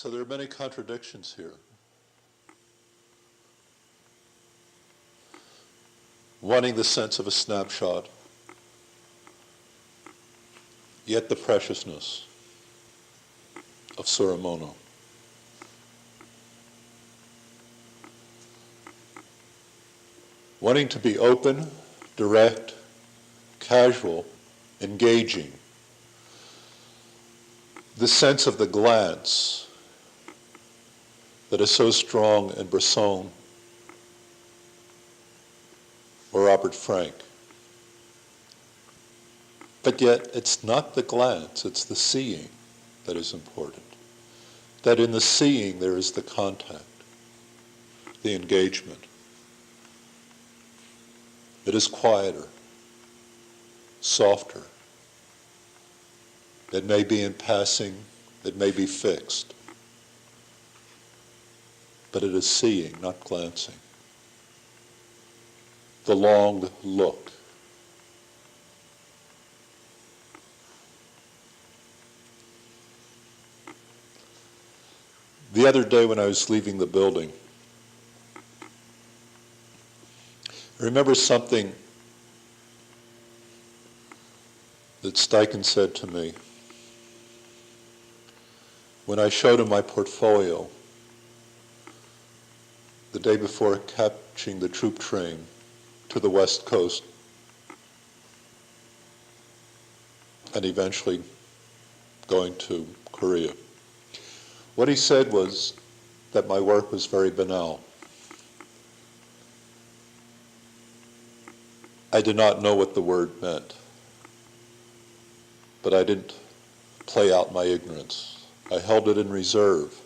So there are many contradictions here. Wanting the sense of a snapshot, yet the preciousness of Suramono. Wanting to be open, direct, casual, engaging. The sense of the glance that is so strong in Bresson or Robert Frank. But yet it's not the glance, it's the seeing that is important. That in the seeing there is the contact, the engagement. It is quieter, softer. It may be in passing, it may be fixed. But it is seeing, not glancing. The long look. The other day when I was leaving the building, I remember something that Steichen said to me when I showed him my portfolio the day before catching the troop train to the West Coast and eventually going to Korea. What he said was that my work was very banal. I did not know what the word meant, but I didn't play out my ignorance. I held it in reserve.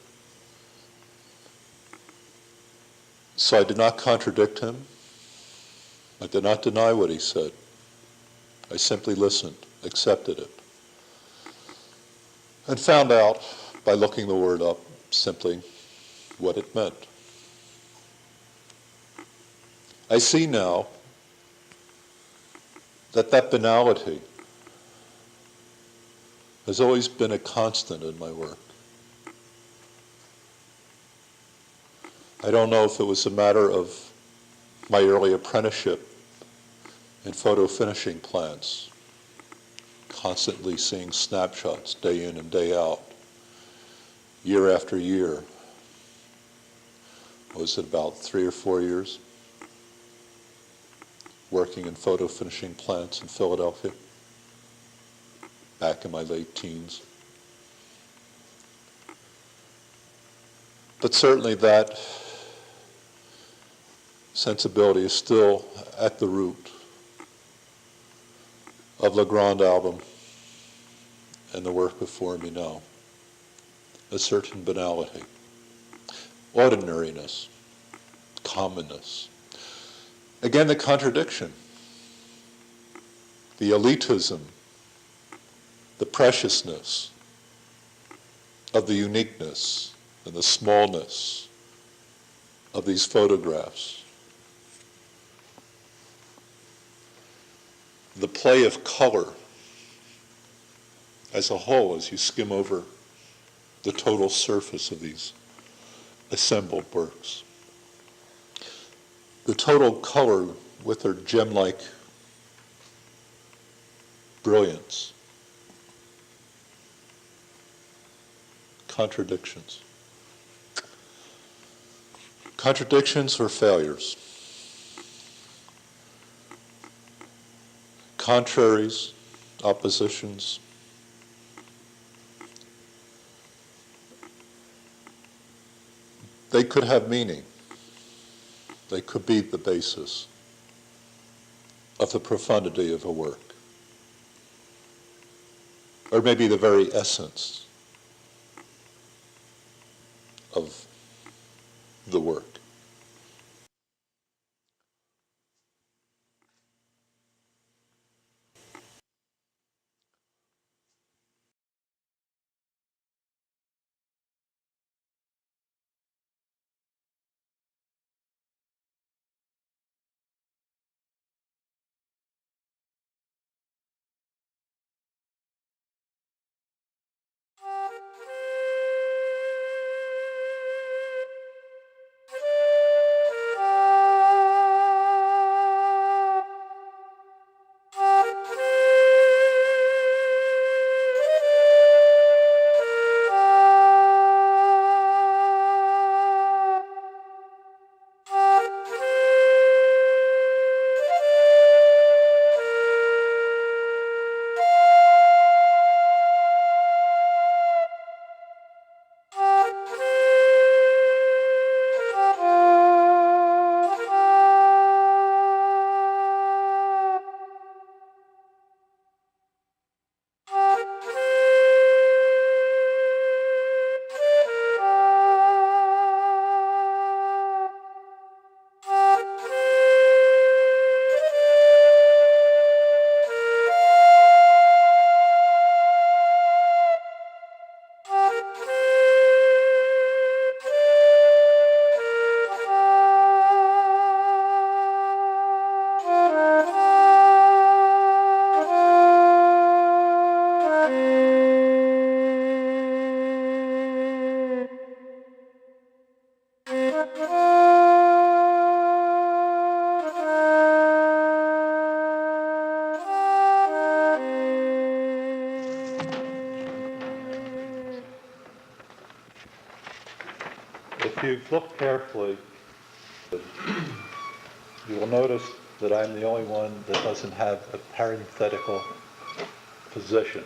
So I did not contradict him. I did not deny what he said. I simply listened, accepted it, and found out by looking the word up simply what it meant. I see now that banality has always been a constant in my work. I don't know if it was a matter of my early apprenticeship in photo finishing plants, constantly seeing snapshots day in and day out, year after year. Was it about 3 or 4 years? Working in photo finishing plants in Philadelphia, back in my late teens. But certainly that sensibility is still at the root of Le Grand album and the work before me now. A certain banality, ordinariness, commonness. Again, the contradiction, the elitism, the preciousness of the uniqueness and the smallness of these photographs. The play of color as a whole as you skim over the total surface of these assembled works. The total color with their gem-like brilliance. Contradictions. Contradictions or failures. Contraries, oppositions. They could have meaning. They could be the basis of the profundity of a work, or maybe the very essence of the work. If you look carefully, you will notice that I'm the only one that doesn't have a parenthetical position.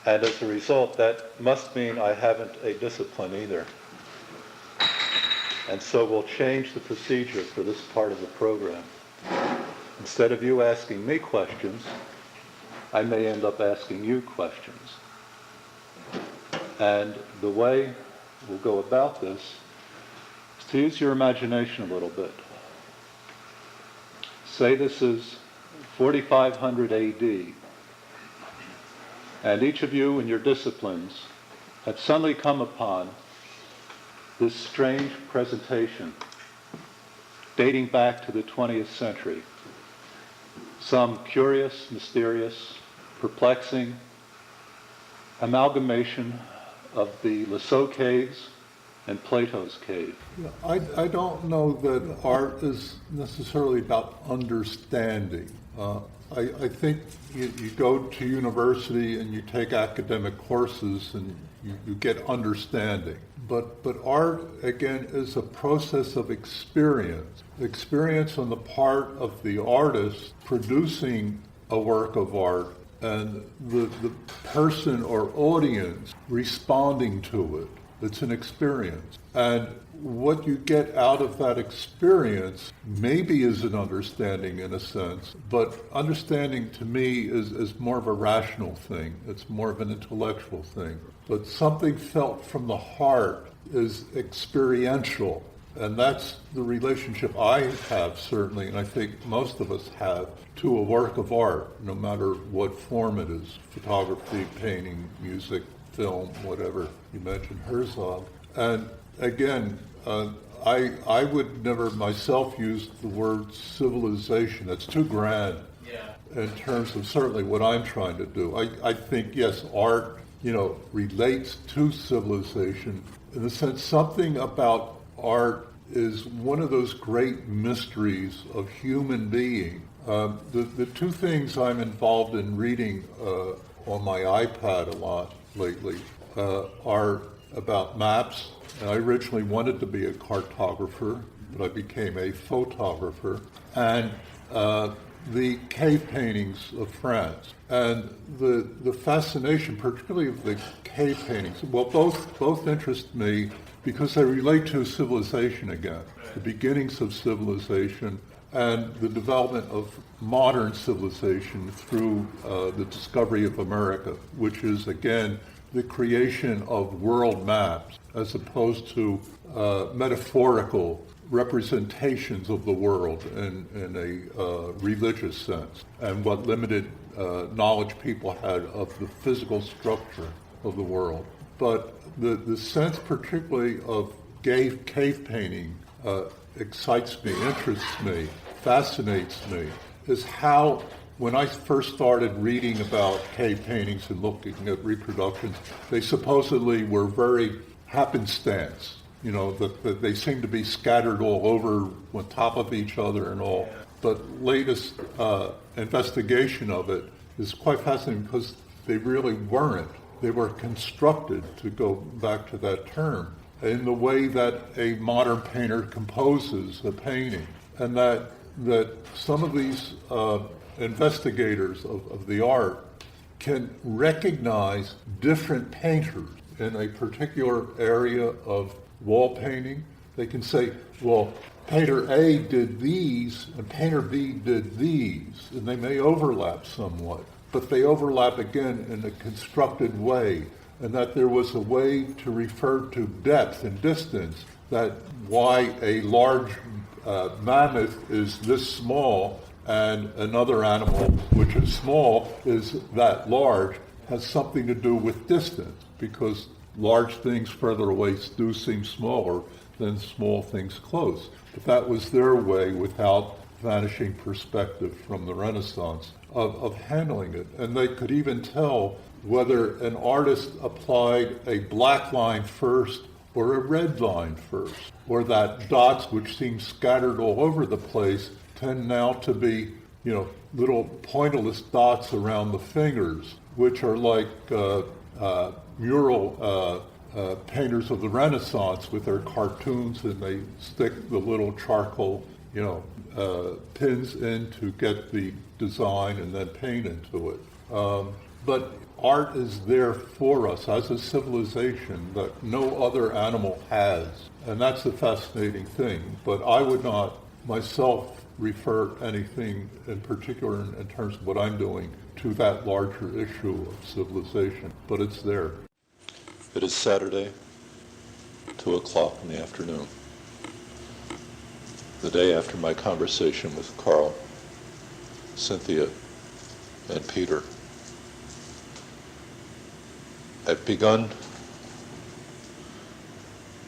And as a result, that must mean I haven't a discipline either. And so we'll change the procedure for this part of the program. Instead of you asking me questions, I may end up asking you questions. And the way we'll go about this is to use your imagination a little bit. Say this is 4500 AD, and each of you in your disciplines have suddenly come upon this strange presentation dating back to the 20th century. Some curious, mysterious, perplexing amalgamation of the Lascaux caves and Plato's cave. Yeah, I don't know that art is necessarily about understanding. I think you go to university and you take academic courses and you get understanding. But art, again, is a process of experience. Experience on the part of the artist producing a work of art and the person or audience responding to it. It's an experience. And what you get out of that experience maybe is an understanding in a sense, but understanding to me is more of a rational thing. It's more of an intellectual thing. But something felt from the heart is experiential. And that's the relationship I have, certainly, and I think most of us have, to a work of art, no matter what form it is, photography, painting, music, film, whatever. You mentioned Herzog. And again, I would never myself use the word civilization. That's too grand in terms of certainly what I'm trying to do. I think, yes, art, relates to civilization in the sense something about art is one of those great mysteries of human being. The two things I'm involved in reading on my iPad a lot lately are about maps. And I originally wanted to be a cartographer, but I became a photographer. And the cave paintings of France. And the fascination, particularly of the cave paintings, well, both interest me because they relate to civilization again, the beginnings of civilization and the development of modern civilization through the discovery of America, which is, again, the creation of world maps as opposed to metaphorical representations of the world in a religious sense, and what limited knowledge people had of the physical structure of the world. But the sense particularly of cave painting excites me, interests me, fascinates me, is how when I first started reading about cave paintings and looking at reproductions, they supposedly were very happenstance. That they seem to be scattered all over on top of each other and all. But latest investigation of it is quite fascinating because they really weren't. They were constructed, to go back to that term, in the way that a modern painter composes a painting. And that some of these investigators of the art can recognize different painters in a particular area of wall painting. They can say, well, painter A did these and painter B did these, and they may overlap somewhat, but they overlap again in a constructed way, and that there was a way to refer to depth and distance, that why a large mammoth is this small and another animal which is small is that large has something to do with distance, because large things further away do seem smaller than small things close. But that was their way, without vanishing perspective from the Renaissance, of handling it. And they could even tell whether an artist applied a black line first or a red line first, or that dots which seem scattered all over the place tend now to be, little pointillist dots around the fingers, which are like mural painters of the Renaissance with their cartoons, and they stick the little charcoal, pins in to get the design and then paint into it. But art is there for us as a civilization that no other animal has. And that's a fascinating thing. But I would not myself refer anything in particular in terms of what I'm doing to that larger issue of civilization. But it's there. It is Saturday, 2 o'clock in the afternoon, the day after my conversation with Carl, Cynthia, and Peter. I've begun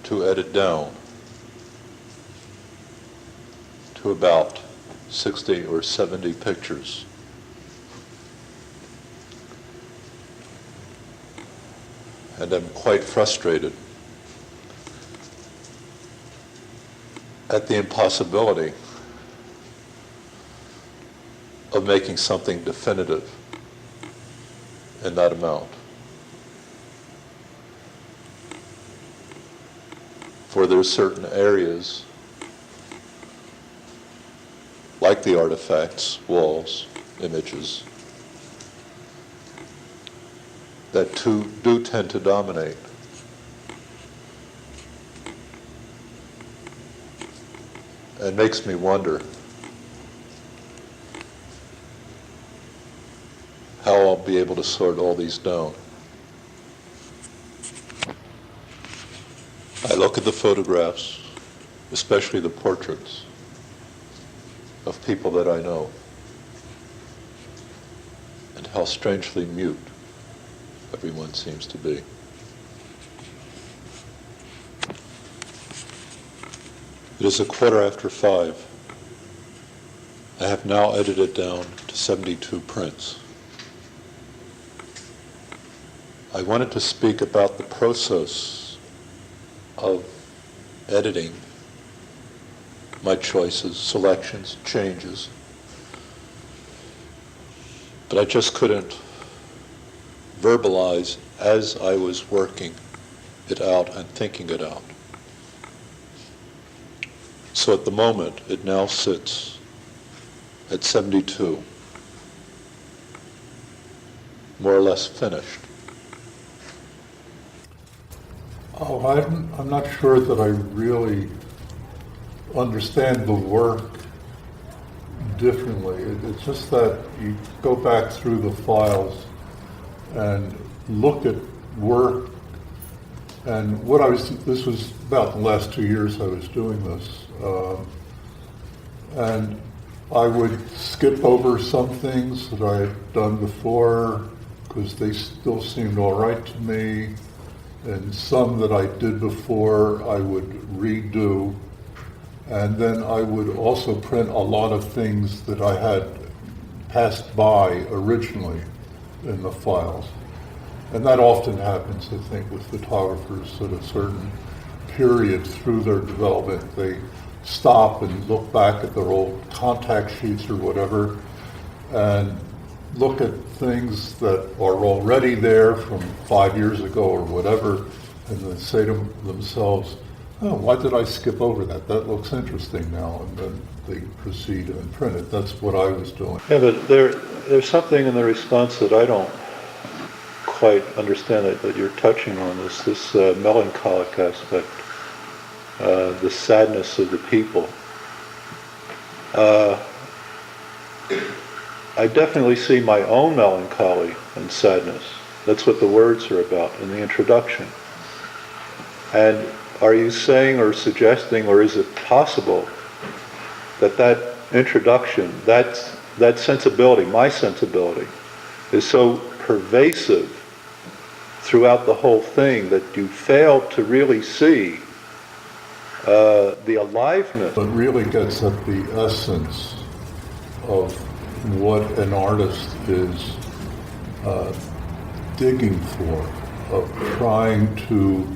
to edit down to about 60 or 70 pictures. And I'm quite frustrated at the impossibility of making something definitive in that amount. For there's certain areas, like the artifacts, walls, images, that do tend to dominate. And makes me wonder how I'll be able to sort all these down. I look at the photographs, especially the portraits of people that I know, and how strangely mute everyone seems to be. It is 5:15. I have now edited down to 72 prints. I wanted to speak about the process of editing my choices, selections, changes, but I just couldn't verbalize as I was working it out and thinking it out. So at the moment, it now sits at 72, more or less finished. Oh, I'm not sure that I really understand the work differently. It's just that you go back through the files and look at work. And this was about the last 2 years I was doing this. And I would skip over some things that I had done before because they still seemed all right to me. And some that I did before I would redo. And then I would also print a lot of things that I had passed by originally in the files. And that often happens, I think, with photographers at a certain period through their development. They stop and look back at their old contact sheets or whatever and look at things that are already there from 5 years ago or whatever, and then say to themselves, oh, why did I skip over that? That looks interesting now. And then they proceed and print it. That's what I was doing. Yeah, but there's something in the response that I don't quite understand that you're touching on, this melancholic aspect, the sadness of the people. I definitely see my own melancholy and sadness. That's what the words are about in the introduction. And are you saying or suggesting, or is it possible that introduction, that sensibility, my sensibility, is so pervasive throughout the whole thing that you fail to really see the aliveness? It really gets at the essence of what an artist is digging for, of trying to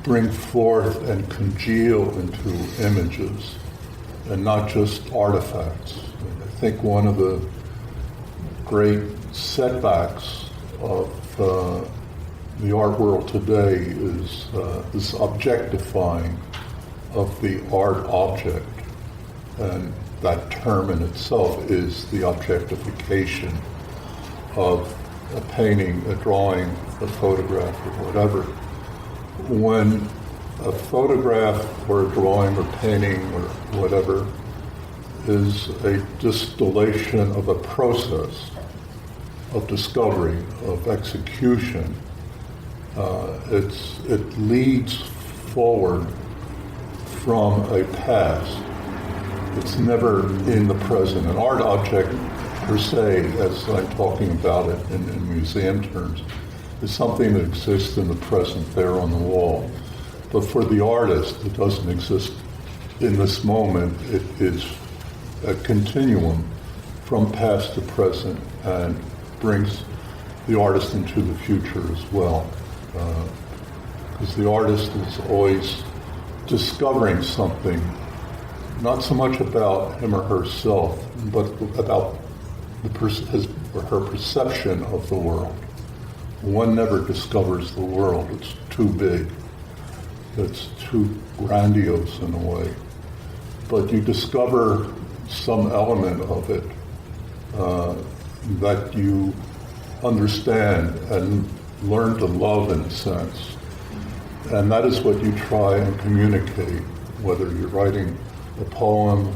bring forth and congeal into images and not just artifacts. I think one of the great setbacks of the art world today is this objectifying of the art object, and that term in itself is the objectification of a painting, a drawing, a photograph, or whatever. When a photograph or a drawing or painting or whatever is a distillation of a process of discovery, of execution, it leads forward from a past. It's never in the present. An art object per se, as I'm talking about it in museum terms, is something that exists in the present there on the wall. But for the artist, it doesn't exist in this moment. It is a continuum from past to present and brings the artist into the future as well. Because the artist is always discovering something, not so much about him or herself, but about his or her perception of the world. One never discovers the world. It's too big. It's too grandiose in a way. But you discover some element of it that you understand and learn to love in a sense. And that is what you try and communicate, whether you're writing a poem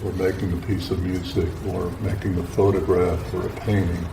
or making a piece of music or making a photograph or a painting.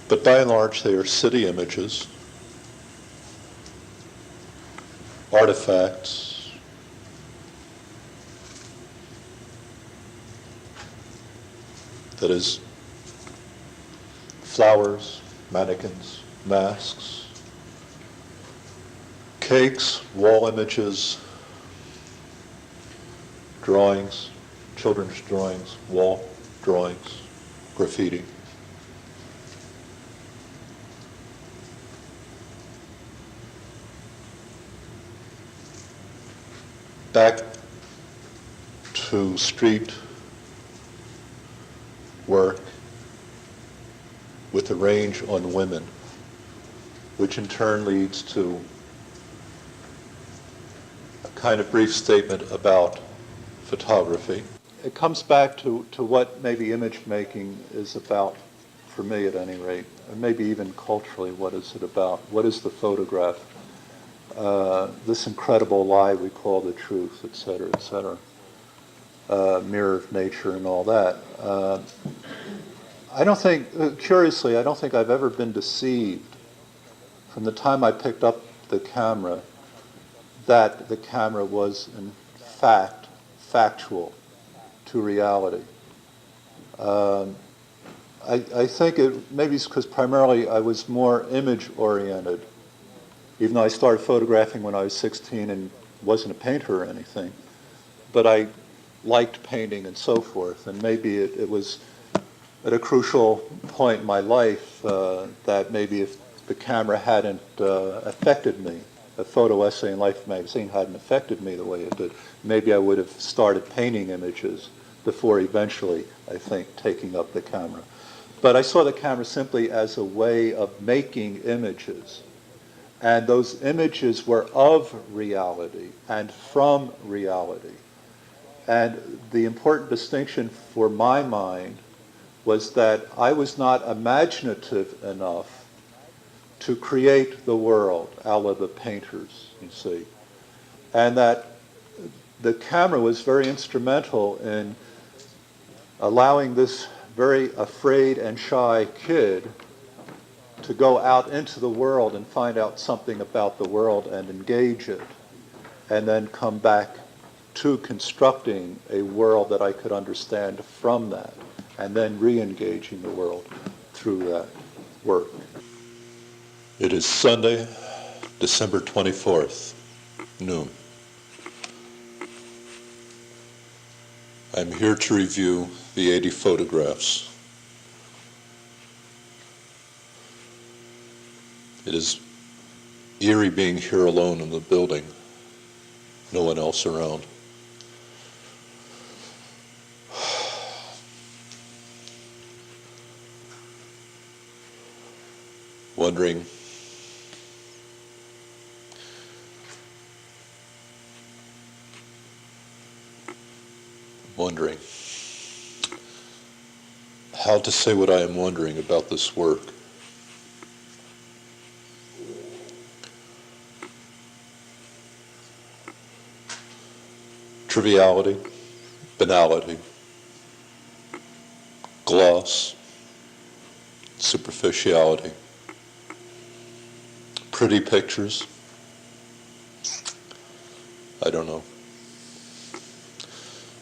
But by and large, they are city images, artifacts, that is, flowers, mannequins, masks, cakes, wall images, drawings, children's drawings, wall drawings, graffiti. Back to street work with the range on women, which in turn leads to a kind of brief statement about photography. It comes back to what maybe image making is about, for me at any rate, and maybe even culturally, what is it about? What is the photograph? This incredible lie we call the truth, et cetera, mirror of nature and all that. I don't think, curiously, I don't think I've ever been deceived from the time I picked up the camera that the camera was in fact factual to reality. I think it maybe it's because primarily I was more image oriented, even though I started photographing when I was 16 and wasn't a painter or anything, but I liked painting and so forth, and maybe it was at a crucial point in my life that maybe if the camera hadn't affected me, a photo essay in Life magazine hadn't affected me the way it did, maybe I would have started painting images before eventually, I think, taking up the camera. But I saw the camera simply as a way of making images. And those images were of reality and from reality. And the important distinction for my mind was that I was not imaginative enough to create the world a la the painters, you see. And that the camera was very instrumental in allowing this very afraid and shy kid to go out into the world and find out something about the world and engage it, and then come back to constructing a world that I could understand from that, and then re-engaging the world through that work. It is Sunday, December 24th, noon. I'm here to review the 80 photographs. It is eerie being here alone in the building, no one else around. Wondering how to say what I am wondering about this work. Triviality, banality, gloss, superficiality, pretty pictures, I don't know.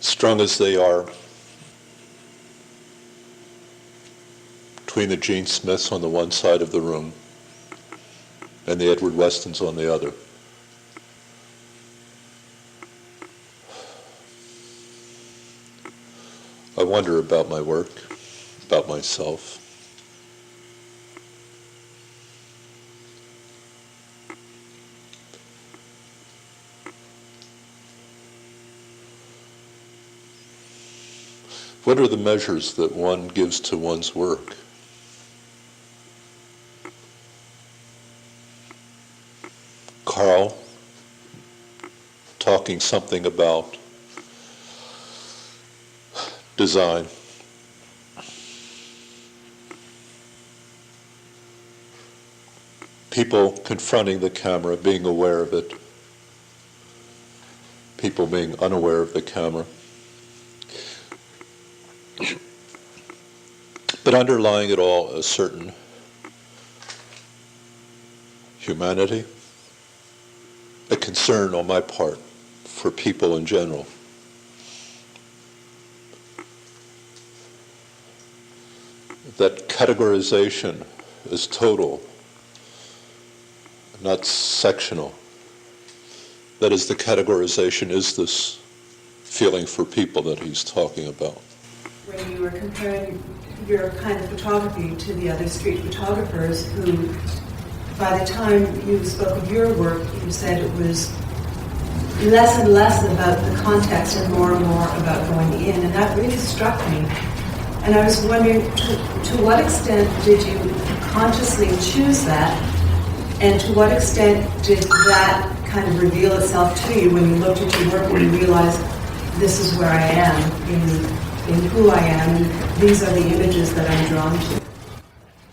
Strung as they are between the Gene Smiths on the one side of the room and the Edward Westons on the other. I wonder about my work, about myself. What are the measures that one gives to one's work? Carl talking something about design. People confronting the camera, being aware of it. People being unaware of the camera. But underlying it all, a certain humanity, a concern on my part for people in general. That categorization is total, not sectional. That is, the categorization is this feeling for people that he's talking about. When you were comparing your kind of photography to the other street photographers who, by the time you spoke of your work, you said it was less and less about the context and more about going in, and that really struck me. And I was wondering, to what extent did you consciously choose that, and to what extent did that kind of reveal itself to you when you looked at your work and you realized, this is where I am, in who I am, and these are the images that I'm drawn to?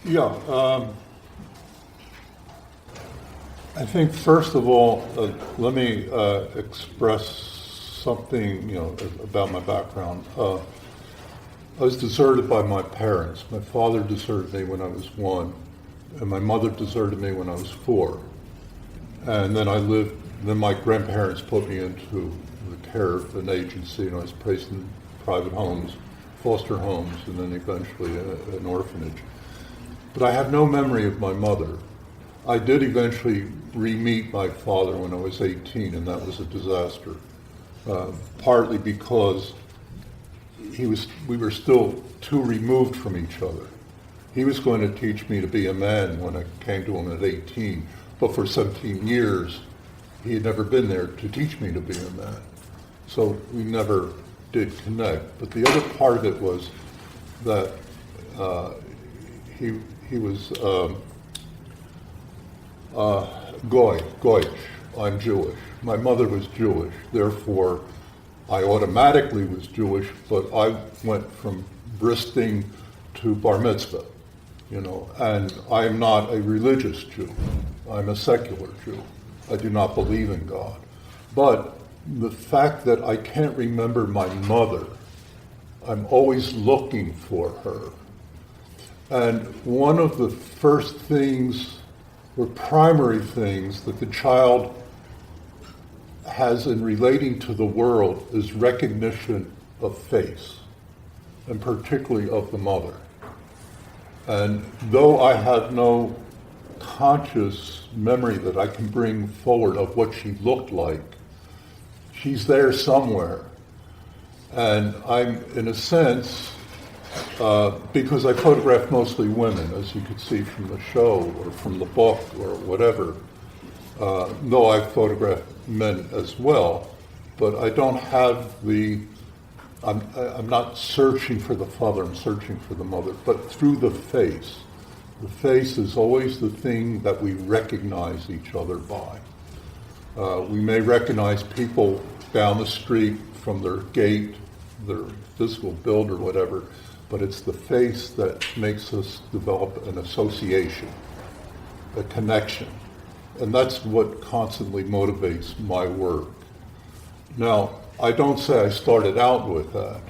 Yeah, I think first of all, let me express something, about my background. I was deserted by my parents. My father deserted me when I was 1, and my mother deserted me when I was 4. And then my grandparents put me into the care of an agency, and I was placed in private homes, foster homes, and then eventually an orphanage. But I have no memory of my mother. I did eventually re-meet my father when I was 18, and that was a disaster, partly because we were still too removed from each other. He was going to teach me to be a man when I came to him at 18, but for 17 years, he had never been there to teach me to be a man. So we never did connect. But the other part of it was that he was Goyish. I'm Jewish. My mother was Jewish, therefore I automatically was Jewish, but I went from bristing to bar mitzvah, and I am not a religious Jew. I'm a secular Jew. I do not believe in God. But the fact that I can't remember my mother, I'm always looking for her. And one of the first things, or primary things, that the child has in relating to the world is recognition of face, and particularly of the mother. And though I have no conscious memory that I can bring forward of what she looked like, she's there somewhere. And I'm, in a sense, because I photograph mostly women, as you could see from the show or from the book or whatever, though I photograph men as well, but I don't have I'm not searching for the father, I'm searching for the mother, but through the face. The face is always the thing that we recognize each other by. We may recognize people down the street from their gait, their physical build or whatever, but it's the face that makes us develop an association, a connection. And that's what constantly motivates my work. Now, I don't say I started out with that.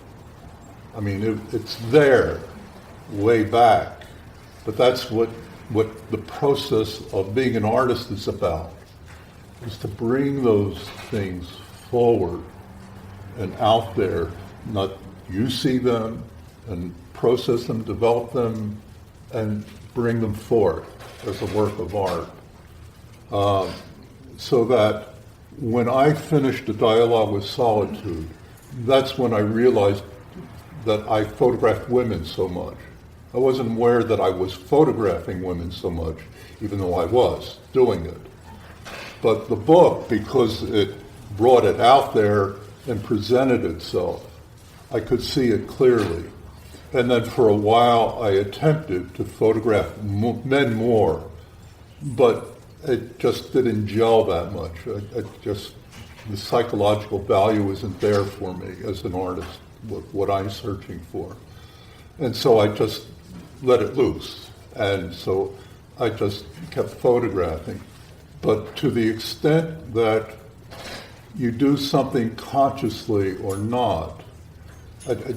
I mean, it's there, way back. But that's what the process of being an artist is about, is to bring those things forward and out there. Not you see them and process them, develop them, and bring them forth as a work of art. So that when I finished A Dialogue with Solitude, that's when I realized that I photographed women so much. I wasn't aware that I was photographing women so much, even though I was doing it. But the book, because it brought it out there and presented itself, I could see it clearly. And then for a while I attempted to photograph men more, but it just didn't gel that much. The psychological value isn't there for me as an artist, what I'm searching for. And so I just let it loose. And so I just kept photographing. But to the extent that you do something consciously or not,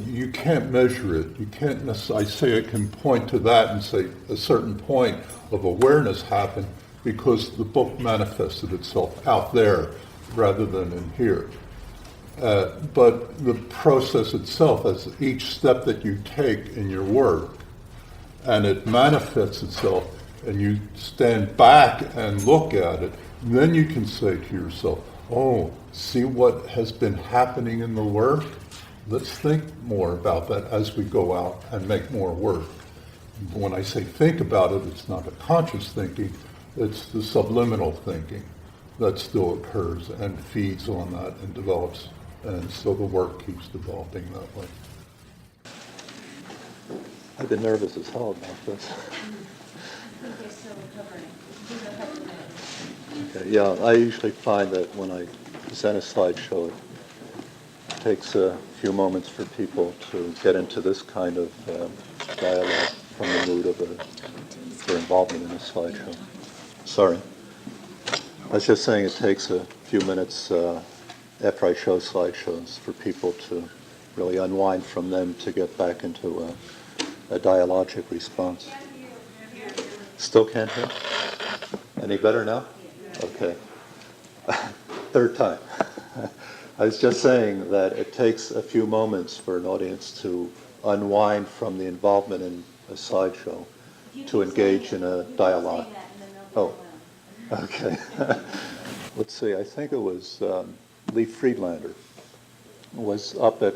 you can't measure it. You can't necessarily say I can point to that and say a certain point of awareness happened. because the book manifested itself out there rather than in here. But the process itself, as each step that you take in your work, and it manifests itself, and you stand back and look at it, then you can say to yourself, oh, see what has been happening in the work? Let's think more about that as we go out and make more work. When I say think about it, it's not a conscious thinking, it's the subliminal thinking that still occurs and feeds on that and develops. And so the work keeps developing that way. I've been nervous as hell about this. Okay, yeah, I usually find that when I present a slideshow, it takes a few moments for people to get into this kind of dialogue from the mood of their involvement in a slideshow. Sorry. I was just saying it takes a few minutes after I show slideshows for people to really unwind from them to get back into a dialogic response. Still can't hear? Any better now? Okay. Third time. I was just saying that it takes a few moments for an audience to unwind from the involvement in a slideshow to engage in a dialogue. Oh, okay. Let's see, I think it was Lee Friedlander was up at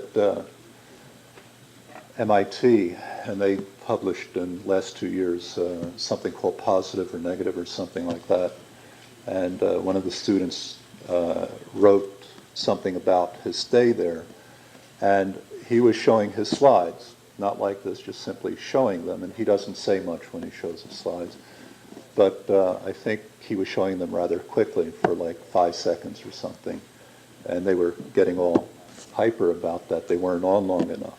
MIT, and they published in the last 2 years something called Positive or Negative or something like that. And one of the students wrote something about his stay there, and he was showing his slides, not like this, just simply showing them, and he doesn't say much when he shows his slides, but I think he was showing them rather quickly for like 5 seconds or something, and they were getting all hyper about that. They weren't on long enough.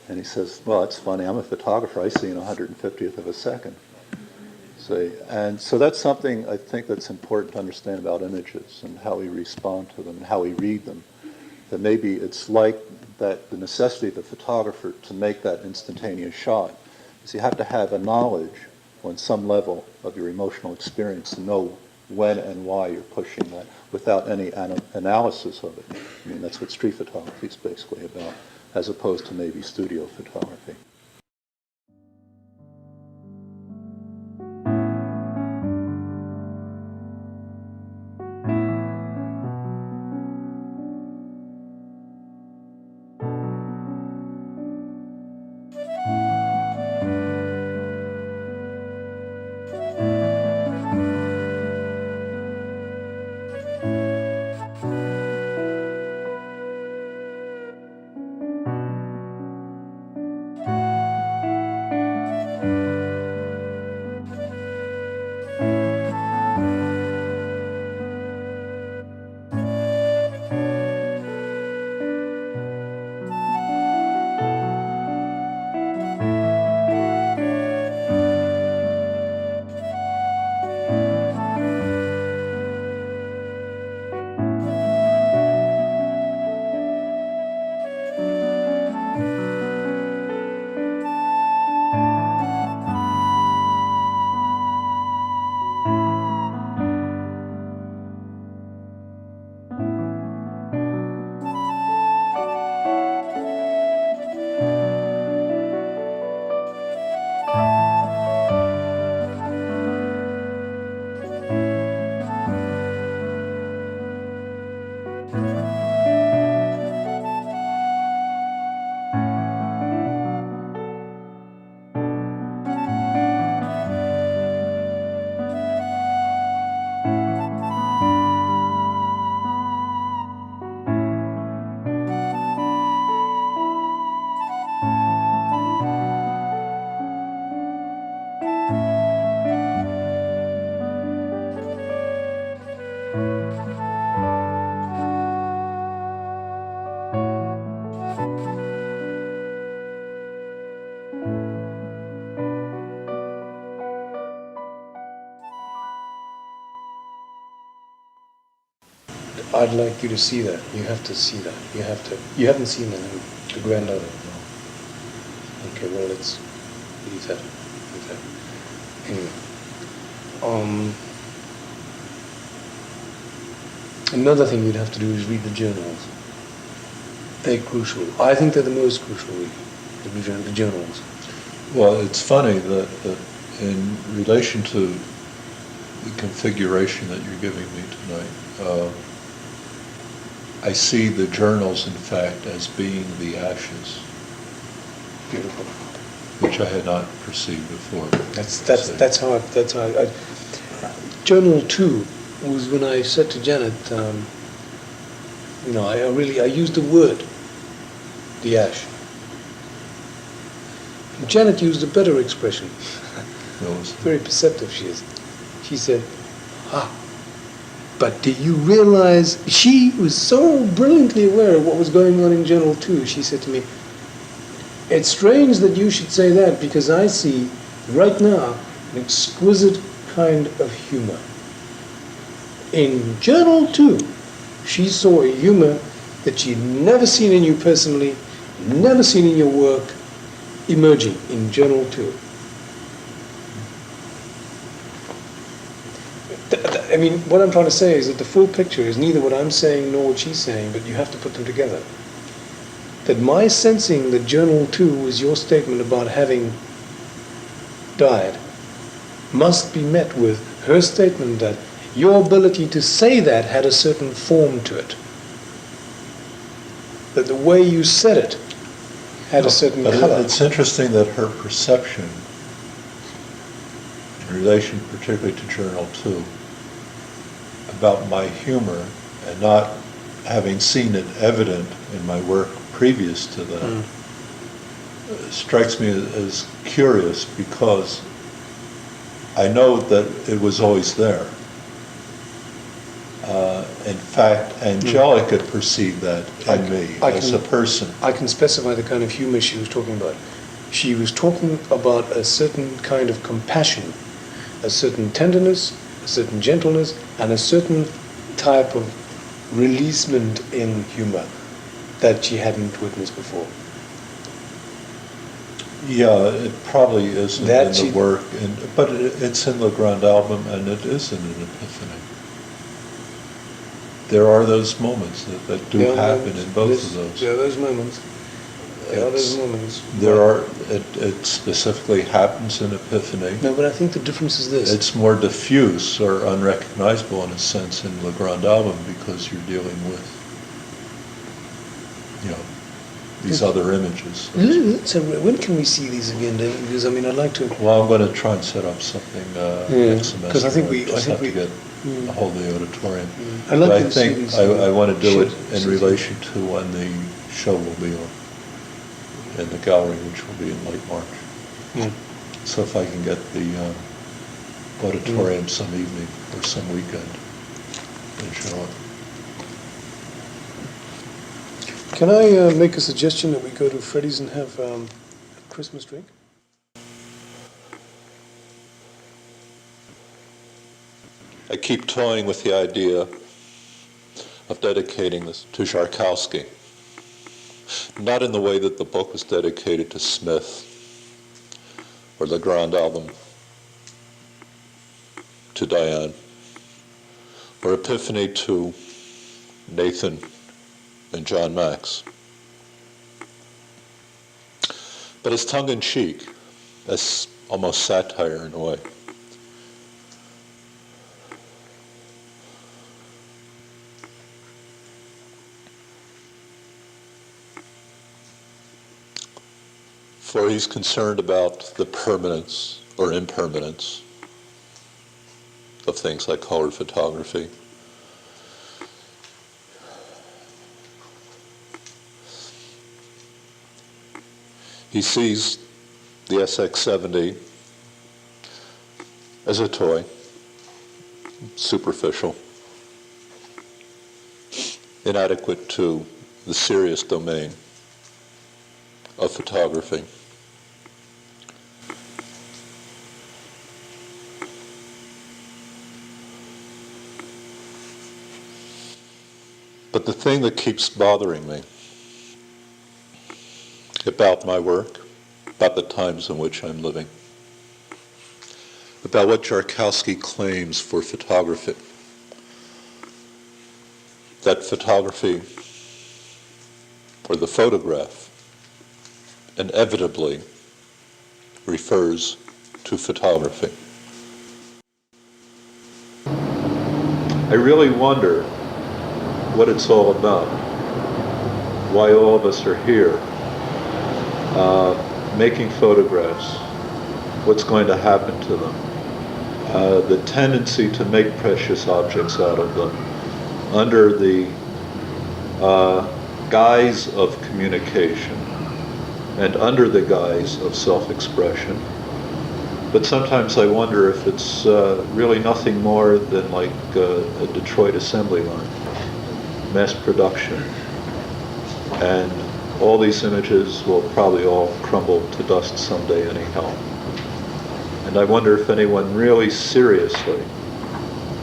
And he says, well, that's funny, I'm a photographer, I see in 150th of a second. See? And so that's something I think that's important to understand about images and how we respond to them and how we read them. That maybe it's like that the necessity of the photographer to make that instantaneous shot is you have to have a knowledge on some level of your emotional experience to know when and why you're pushing that without any analysis of it. I mean, that's what street photography is basically about, as opposed to maybe studio photography. I'd like you to see that. You have to see that. You have to. You haven't seen the granddaughter. No. Okay, well, let's leave that. Leave that. Anyway, Another thing you'd have to do is read the journals. They're crucial. I think they're the most crucial read, the journals. Well, it's funny that in relation to the configuration that you're giving me tonight, I see the journals, in fact, as being the ashes, Beautiful. which I had not perceived before. That's how I Journal 2 was when I said to Janet, I used the word, the ash. And Janet used a better expression. Very perceptive she is. She said, but do you realize, she was so brilliantly aware of what was going on in Journal 2, she said to me, it's strange that you should say that because I see right now an exquisite kind of humor. In Journal 2, she saw a humor that she'd never seen in you personally, never seen in your work, emerging in Journal 2. I mean, what I'm trying to say is that the full picture is neither what I'm saying nor what she's saying, but you have to put them together. That my sensing that Journal 2 was your statement about having died must be met with her statement that your ability to say that had a certain form to it. That the way you said it had a certain color. It's interesting that her perception, in relation particularly to Journal 2, about my humor and not having seen it evident in my work previous to that, strikes me as curious because I know that it was always there. In fact, Angelica perceived that in me as a person. I can specify the kind of humor she was talking about. She was talking about a certain kind of compassion, a certain tenderness, a certain gentleness, and a certain type of releasement in humor that she hadn't witnessed before. Yeah, it probably isn't in the work, but it's in the Grand Album, and it is in an epiphany. There are those moments that do happen in both of those. There are those moments. It specifically happens in epiphany. No, but I think the difference is this. It's more diffuse or unrecognizable in a sense in the Grand Album because you're dealing with, these other images. So when can we see these again, David? Because I'd like to. Well, I'm going to try and set up something next semester. Because I think we have to get a hold of the auditorium. I'd like but to I think see these, I want to do it in should- relation to when the show will be on in the gallery, which will be in late March. So if I can get the auditorium some evening or some weekend and show it. Can I make a suggestion that we go to Freddy's and have a Christmas drink? I keep toying with the idea of dedicating this to Tchaikovsky. Not in the way that the book was dedicated to Smith or the Grand Album to Diane, or Epiphany to Nathan and John Max. But as tongue-in-cheek, as almost satire in a way. For he's concerned about the permanence or impermanence of things like color photography. He sees the SX70 as a toy, superficial, inadequate to the serious domain of photography. But the thing that keeps bothering me about my work, about the times in which I'm living, about what Tchaikovsky claims for photography, that photography or the photograph inevitably refers to photography. I really wonder what it's all about, why all of us are here, making photographs, what's going to happen to them, the tendency to make precious objects out of them under the guise of communication and under the guise of self-expression. But sometimes I wonder if it's really nothing more than like a Detroit assembly line, mass production. And all these images will probably all crumble to dust someday anyhow. And I wonder if anyone really seriously,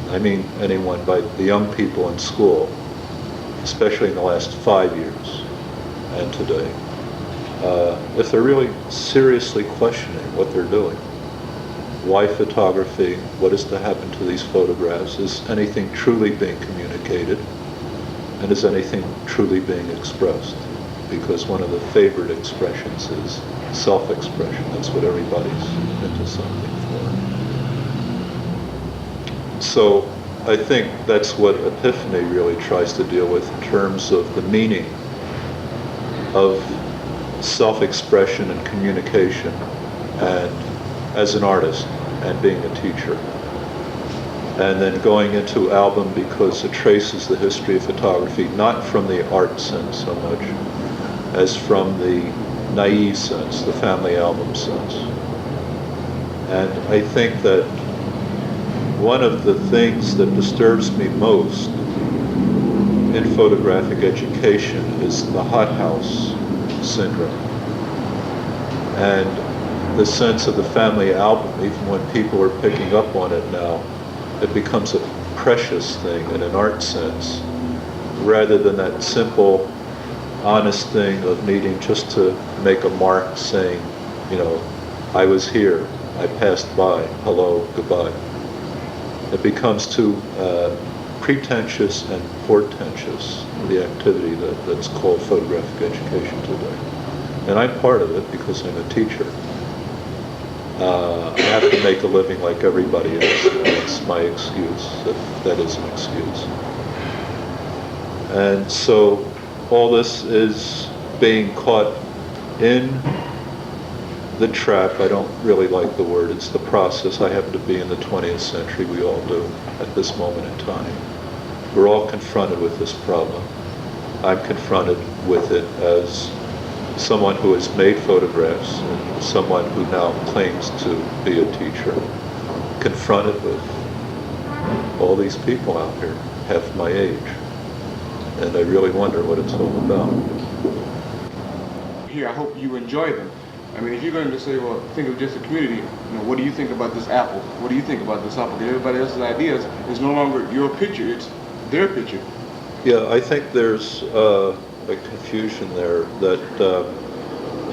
I mean anyone by the young people in school, especially in the last 5 years and today, if they're really seriously questioning what they're doing. Why photography? What is to happen to these photographs? Is anything truly being communicated? And is anything truly being expressed? Because one of the favorite expressions is self-expression. That's what everybody's into something for. So I think that's what Epiphany really tries to deal with in terms of the meaning of self-expression and communication, and as an artist and being a teacher. And then going into album because it traces the history of photography, not from the art sense so much as from the naive sense, the family album sense. And I think that one of the things that disturbs me most in photographic education is the hothouse syndrome. And the sense of the family album, even when people are picking up on it now, it becomes a precious thing in an art sense, rather than that simple, honest thing of needing just to make a mark saying, you know, I was here, I passed by, hello, goodbye. It becomes too pretentious and portentous, the activity that's called photographic education today. And I'm part of it because I'm a teacher. I have to make a living like everybody else. That's my excuse, if that is an excuse. And so all this is being caught in the trap. I don't really like the word, it's the process. I happen to be in the 20th century, we all do, at this moment in time. We're all confronted with this problem. I'm confronted with it as someone who has made photographs and someone who now claims to be a teacher, confronted with all these people out here, half my age. And I really wonder what it's all about. Here, I hope you enjoy them. I mean, if you're going to say, well, think of just the community, you know, what do you think about this apple? What do you think about this apple? Because everybody else's ideas is no longer your picture, it's their picture. Yeah, I think there's a confusion there that,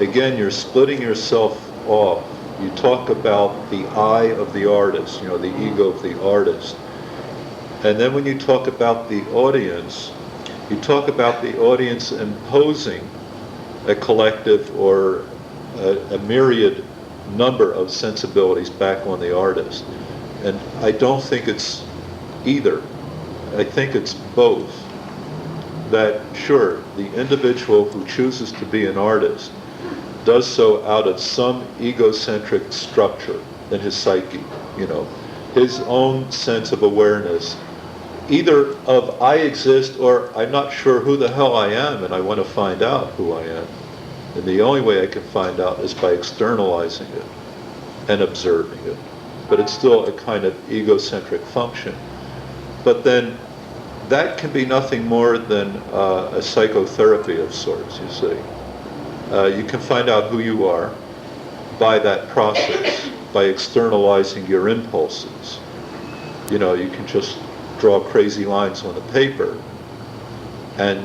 again, you're splitting yourself off. You talk about the I of the artist, you know, the ego of the artist. And then when you talk about the audience, you talk about the audience imposing a collective or a myriad number of sensibilities back on the artist. And I don't think it's either. I think it's both. That sure, the individual who chooses to be an artist does so out of some egocentric structure in his psyche, you know, his own sense of awareness, either of I exist or I'm not sure who the hell I am and I want to find out who I am. And the only way I can find out is by externalizing it and observing it. But it's still a kind of egocentric function. But then that can be nothing more than a psychotherapy of sorts, you see. You can find out who you are by that process, by externalizing your impulses. You know, you can just draw crazy lines on the paper and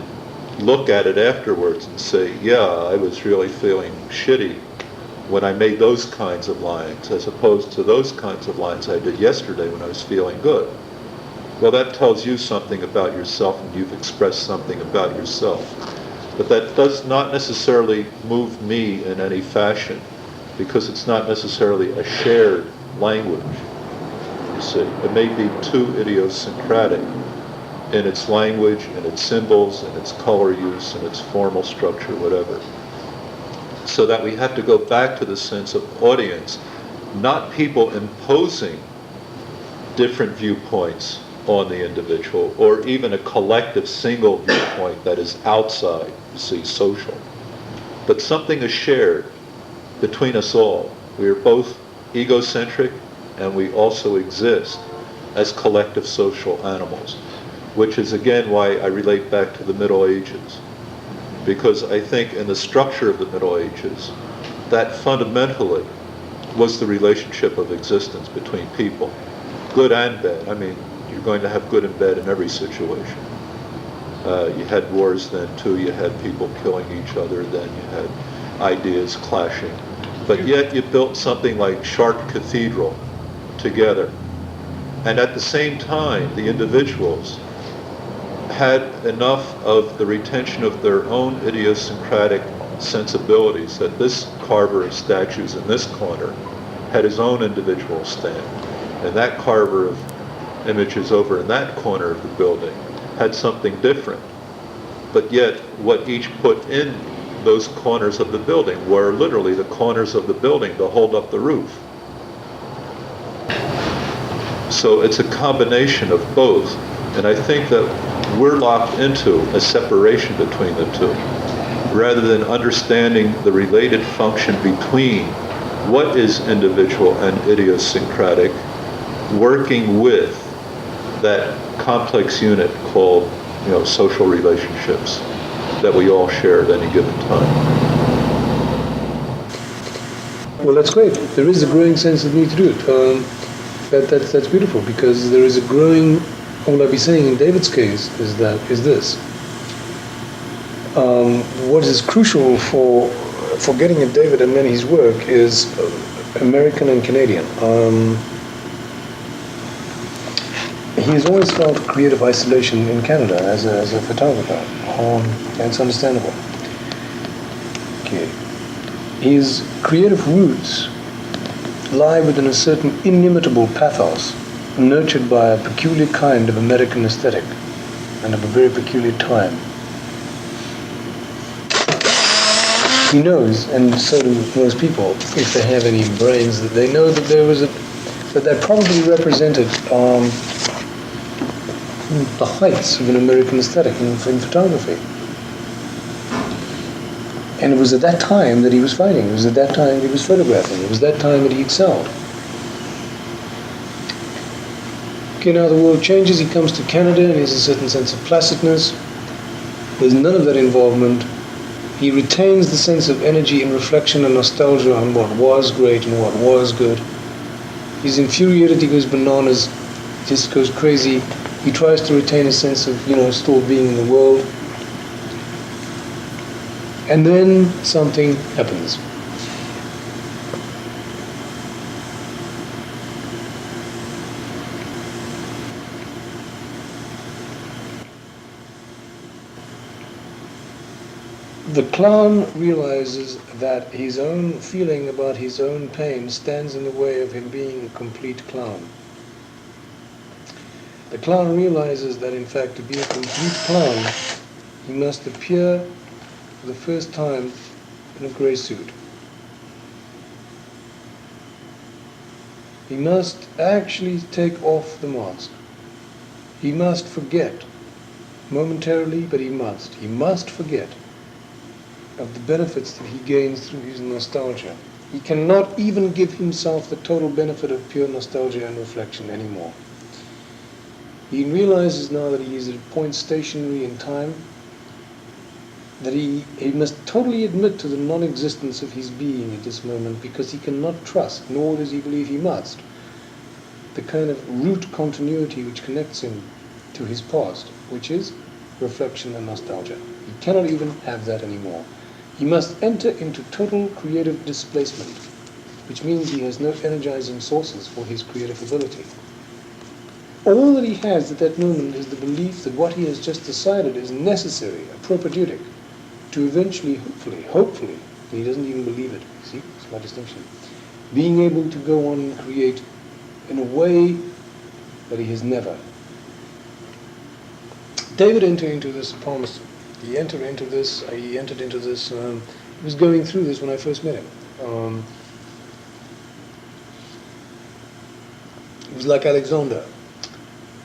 look at it afterwards and say, yeah, I was really feeling shitty when I made those kinds of lines, as opposed to those kinds of lines I did yesterday when I was feeling good. Well, that tells you something about yourself, and you've expressed something about yourself. But that does not necessarily move me in any fashion, because it's not necessarily a shared language, you see. It may be too idiosyncratic in its language, in its symbols, in its color use, in its formal structure, whatever. So that we have to go back to the sense of audience, not people imposing different viewpoints on the individual, or even a collective single viewpoint that is outside, you see, social. But something is shared between us all. We are both egocentric, and we also exist as collective social animals, which is again why I relate back to the Middle Ages. Because I think in the structure of the Middle Ages, that fundamentally was the relationship of existence between people, good and bad. I mean, you're going to have good and bad in every situation. You had wars then too, you had people killing each other, then you had ideas clashing. But yet you built something like Chartres Cathedral together. And at the same time, the individuals had enough of the retention of their own idiosyncratic sensibilities that this carver of statues in this corner had his own individual stamp. And that carver of images over in that corner of the building had something different. But yet, what each put in those corners of the building were literally the corners of the building to hold up the roof. So it's a combination of both. And I think that we're locked into a separation between the two, rather than understanding the related function between what is individual and idiosyncratic, working with that complex unit called, social relationships that we all share at any given time. Well, that's great. There is a growing sense of need to do it. That's beautiful, because there is a growing. All I'll be saying in David's case is this. What is crucial for getting at David and Manny's work is American and Canadian. He has always felt creative isolation in Canada as a photographer, and it's understandable. Okay. His creative roots lie within a certain inimitable pathos, nurtured by a peculiar kind of American aesthetic and of a very peculiar time. He knows, and so do most people, if they have any brains, that they know that that probably represented the heights of an American aesthetic in photography. And it was at that time that he was fighting. It was at that time that he was photographing. It was that time that he excelled. Okay, now the world changes. He comes to Canada and he has a certain sense of placidness. There's none of that involvement. He retains the sense of energy and reflection and nostalgia on what was great and what was good. He's infuriated, he goes bananas, just goes crazy. He tries to retain a sense of, still being in the world. And then something happens. The clown realizes that his own feeling about his own pain stands in the way of him being a complete clown. The clown realizes that, in fact, to be a complete clown, he must appear for the first time in a grey suit. He must actually take off the mask. He must forget, momentarily, but he must. He must forget of the benefits that he gains through his nostalgia. He cannot even give himself the total benefit of pure nostalgia and reflection anymore. He realizes now that he is at a point stationary in time, that he must totally admit to the non-existence of his being at this moment, because he cannot trust, nor does he believe he must, the kind of root continuity which connects him to his past, which is reflection and nostalgia. He cannot even have that anymore. He must enter into total creative displacement, which means he has no energizing sources for his creative ability. All that he has at that moment is the belief that what he has just decided is necessary, a propedeutic, to eventually, hopefully, he doesn't even believe it. See, it's my distinction. Being able to go on and create in a way that he has never. David entered into this promise. He entered into this. He was going through this when I first met him. It was like Alexander.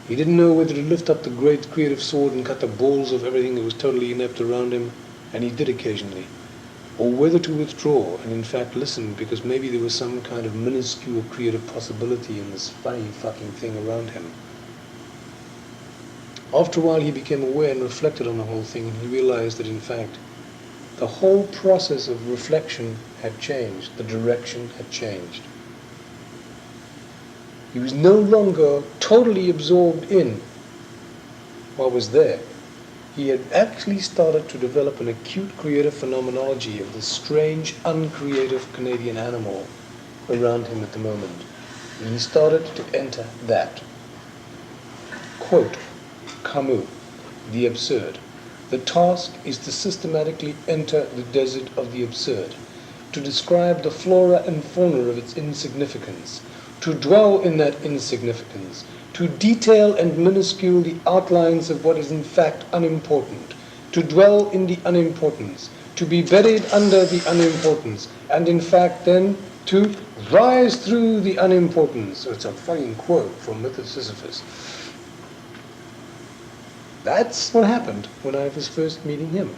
He didn't know whether to lift up the great creative sword and cut the balls of everything that was totally inept around him, and he did occasionally, or whether to withdraw and in fact listen, because maybe there was some kind of minuscule creative possibility in this funny fucking thing around him. After a while he became aware and reflected on the whole thing, and he realized that in fact the whole process of reflection had changed, the direction had changed. He was no longer totally absorbed in what was there. He had actually started to develop an acute creative phenomenology of this strange, uncreative Canadian animal around him at the moment. And he started to enter that. Quote, Camus, the absurd. The task is to systematically enter the desert of the absurd, to describe the flora and fauna of its insignificance, to dwell in that insignificance, to detail and minuscule the outlines of what is in fact unimportant, to dwell in the unimportance, to be buried under the unimportance, and in fact then to rise through the unimportance. So it's a fucking quote from Myth of Sisyphus. That's what happened when I was first meeting him.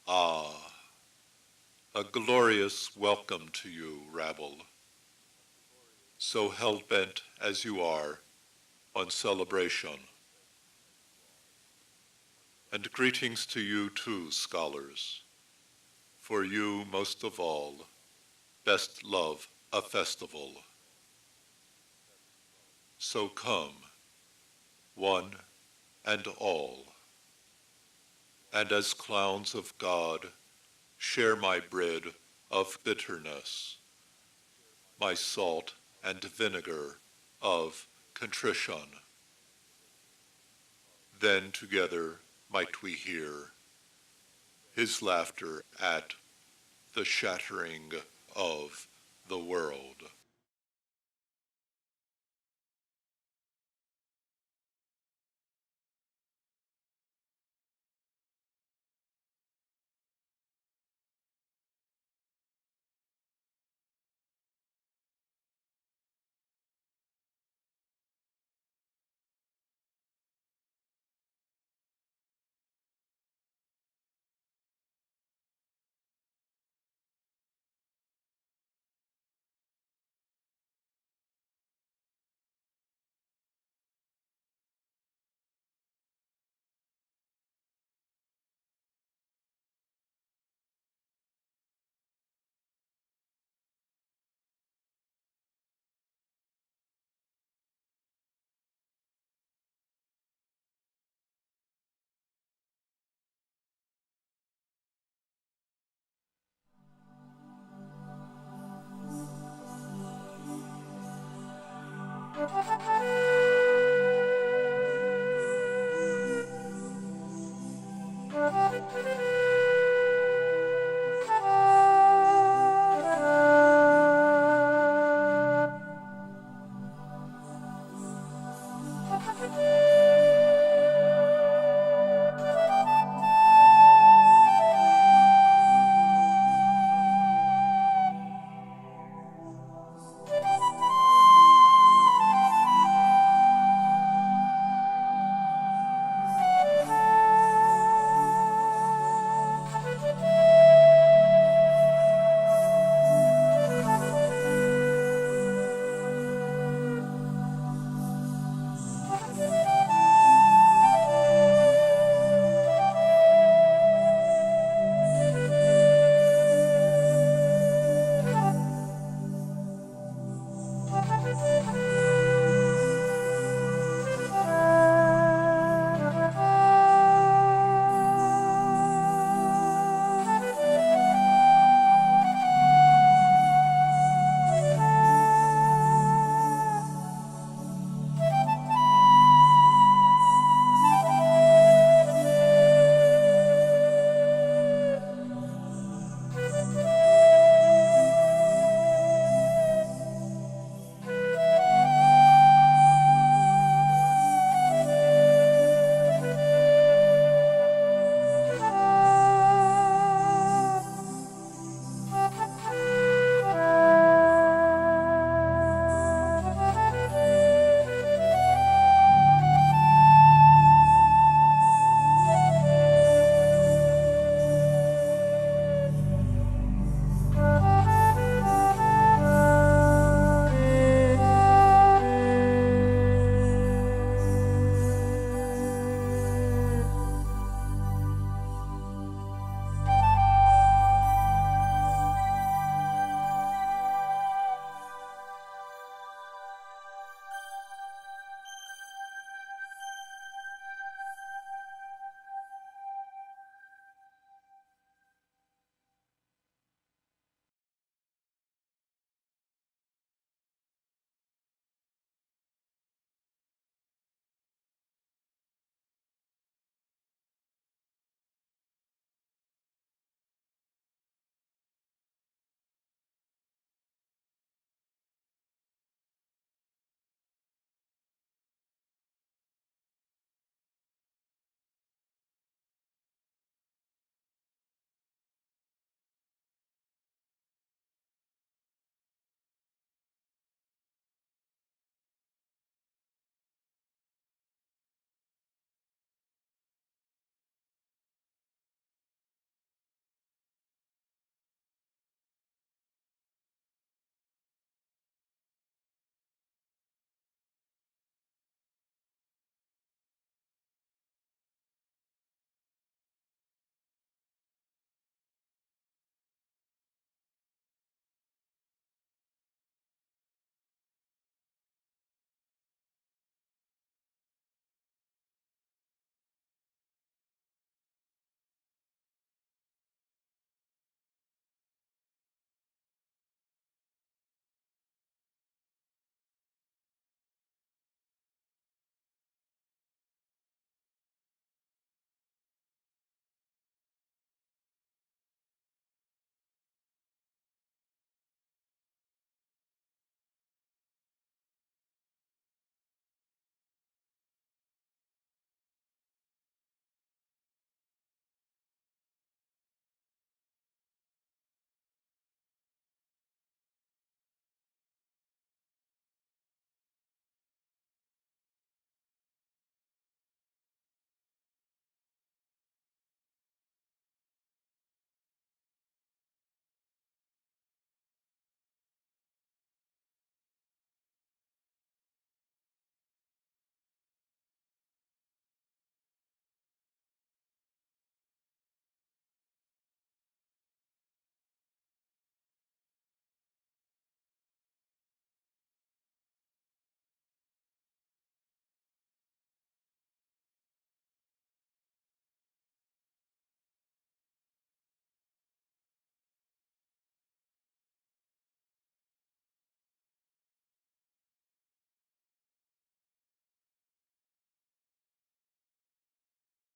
Ah, a glorious welcome to you, rabble, so hell-bent as you are on celebration. And greetings to you too, scholars, for you most of all best love a festival. So come, one and all, and as clowns of God, share my bread of bitterness, my salt and vinegar of contrition. Then together might we hear his laughter at the shattering of the world. Thank you.